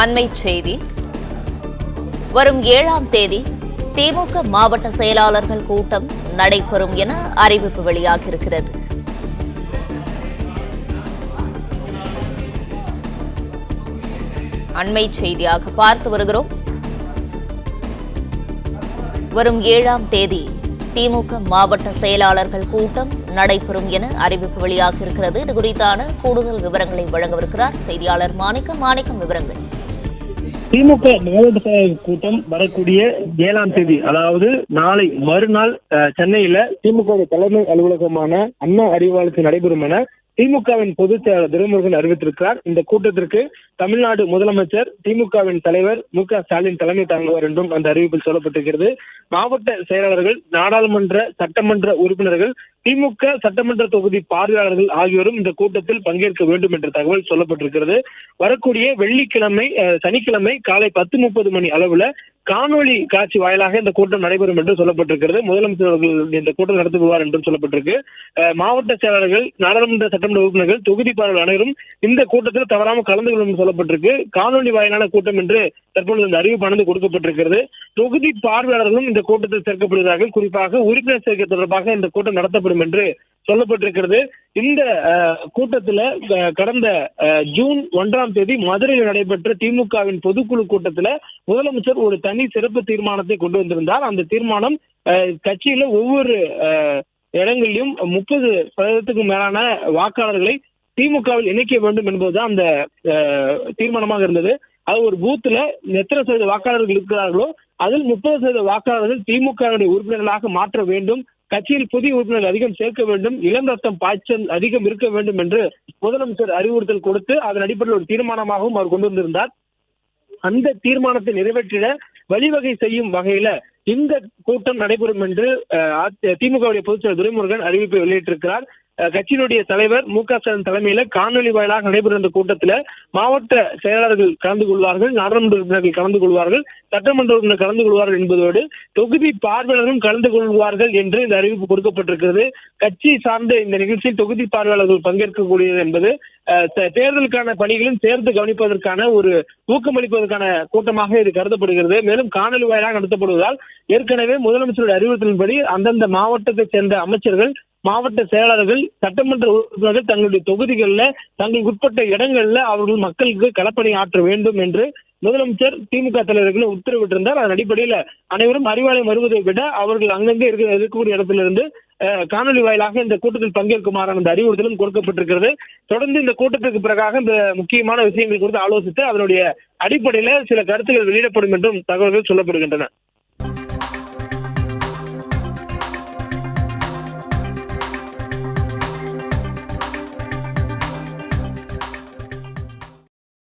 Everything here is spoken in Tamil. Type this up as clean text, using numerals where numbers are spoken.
அண்மை செய்தி. வரும் 7ஆம் தேதி திமுக மாவட்ட செயலாளர்கள் கூட்டம் நடைபெறும் என அறிவிப்பு வெளியாகியிருக்கிறது. அண்மை செய்தியாக பார்த்து வருகிறோம். வரும் 7ஆம் தேதி திமுக மாவட்ட செயலாளர்கள் கூட்டம் நடைபெறும் என அறிவிப்பு வெளியாகியிருக்கிறது. இது குறித்தான கூடுதல் விவரங்களை வழங்கவிருக்கிறார் செய்தியாளர் மாணிக்கம். விவரங்கள். திமுக மாவட்ட செயலாளர் கூட்டம் வரக்கூடிய 7ஆம் தேதி, அதாவது நாளை மறுநாள் சென்னையில திமுக தலைமை அலுவலகமான அண்ணா அறிவாலயத்தில் நடைபெறும் என திமுகவின் பொதுச் செயலாளர் துரைமுருகன் அறிவித்திருக்கிறார். இந்த கூட்டத்திற்கு தமிழ்நாடு முதலமைச்சர், திமுகவின் தலைவர் மு.க. ஸ்டாலின் தலைமை தாங்குவார் என்றும் அந்த அறிவிப்பில் சொல்லப்பட்டிருக்கிறது. மாவட்ட செயலாளர்கள், நாடாளுமன்ற சட்டமன்ற உறுப்பினர்கள், திமுக சட்டமன்ற தொகுதி பார்வையாளர்கள் ஆகியோரும் இந்த கூட்டத்தில் பங்கேற்க வேண்டும் என்ற தகவல் சொல்லப்பட்டிருக்கிறது. வரக்கூடிய சனிக்கிழமை காலை 10:30 மணி அளவுல காணொலி காட்சி வாயிலாக இந்த கூட்டம் நடைபெறும் என்று சொல்லப்பட்டிருக்கிறது. முதலமைச்சர் அவர்கள் இந்த கூட்டம் நடத்துவார் என்றும் சொல்லப்பட்டிருக்கு. மாவட்ட செயலாளர்கள், நாடாளுமன்ற சட்டமன்ற உறுப்பினர்கள், தொகுதி பார்வையாளர் அனைவரும் இந்த கூட்டத்தில் தவறாமல் கலந்து கொள்ளும் என்று சொல்லப்பட்டிருக்கு. காணொலி வாயிலான கூட்டம் என்று தற்போது இந்த அறிவிப்பானது கொடுக்கப்பட்டிருக்கிறது. தொகுதி பார்வையாளர்களும் இந்த கூட்டத்தில் சேர்க்கப்படுகிறார்கள். குறிப்பாக உறுப்பினர் சேர்க்கை தொடர்பாக இந்த கூட்டம் நடத்தப்படும் என்று சொல்லப்பட்டிருக்கிறது. இந்த கூட்டத்துல கடந்த ஜூன் 1ஆம் தேதி மதுரையில் நடைபெற்ற திமுகவின் பொதுக்குழு கூட்டத்துல முதலமைச்சர் ஒரு தனி சிறப்பு தீர்மானத்தை கொண்டு வந்திருந்தார். அந்த தீர்மானம் கட்சியில ஒவ்வொரு இடங்களிலும் 30% மேலான வாக்காளர்களை திமுகவில் இணைக்க வேண்டும் என்பதுதான் அந்த தீர்மானமாக இருந்தது. அது ஒரு பூத்துல எத்தனை சதவீத வாக்காளர்கள் இருக்கிறார்களோ அதில் 30% வாக்காளர்கள் திமுகவுடைய உறுப்பினர்களாக மாற்ற வேண்டும், கட்சியில் புதிய உறுப்பினர்கள் அதிகம் சேர்க்க வேண்டும், இளம் ரத்தம் பாய்ச்சல் அதிகம் இருக்க வேண்டும் என்று முதலமைச்சர் அறிவுறுத்தல் கொடுத்து அதன் அடிப்படையில் ஒரு தீர்மானமாகவும் அவர் கொண்டு வந்திருந்தார். அந்த தீர்மானத்தை நிறைவேற்றிட வழிவகை செய்யும் வகையில இந்த கூட்டம் நடைபெறும் என்று திமுகவுடைய பொதுச் செயலர் துரைமுருகன் அறிவிப்பை வெளியிட்டிருக்கிறார். கட்சியினுடைய தலைவர் மு.க. ஸ்டாலின் தலைமையில காணொலி வாயிலாக நடைபெறும் இந்த கூட்டத்தில் மாவட்ட செயலாளர்கள் கலந்து கொள்வார்கள், நாடாளுமன்ற உறுப்பினர்கள் கலந்து கொள்வார்கள், சட்டமன்ற உறுப்பினர் கலந்து கொள்வார்கள் என்பதோடு தொகுதி பார்வையாளர்களும் கலந்து கொள்வார்கள் என்று இந்த அறிவிப்பு கொடுக்கப்பட்டிருக்கிறது. கட்சி சார்ந்த இந்த நிகழ்ச்சியில் தொகுதி பார்வையாளர்கள் பங்கேற்கக்கூடியது என்பது தேர்தலுக்கான பணிகளும் சேர்ந்து கவனிப்பதற்கான ஒரு ஊக்கமளிப்பதற்கான கூட்டமாக இது கருதப்படுகிறது. மேலும் காணொலி வாயிலாக நடத்தப்படுவதால் ஏற்கனவே முதலமைச்சருடைய அறிவுறுத்தலின்படி அந்தந்த மாவட்டத்தைச் சேர்ந்த அமைச்சர்கள், மாவட்ட செயலாளர்கள், சட்டமன்ற உறுப்பினர்கள் தங்களுடைய தொகுதிகளில் தங்களுக்கு உட்பட்ட இடங்கள்ல அவர்கள் மக்களுக்கு களப்பணி ஆற்ற வேண்டும் என்று முதலமைச்சர் திமுக தலைவர்கள் உத்தரவிட்டிருந்தார். அதன் அடிப்படையில் அனைவரும் அறிவாலயம் வருவதை விட அவர்கள் அங்கங்கே இருக்கக்கூடிய இடத்திலிருந்து காணொலி வாயிலாக இந்த கூட்டத்தில் பங்கேற்குமாறான இந்த அறிவுறுத்தலும் கொடுக்கப்பட்டிருக்கிறது. தொடர்ந்து இந்த கூட்டத்திற்கு பிறகாக இந்த முக்கியமான விஷயங்கள் குறித்து ஆலோசித்து அதனுடைய அடிப்படையில சில கருத்துக்கள் வெளியிடப்படும் என்றும் தகவல்கள் சொல்லப்படுகின்றன.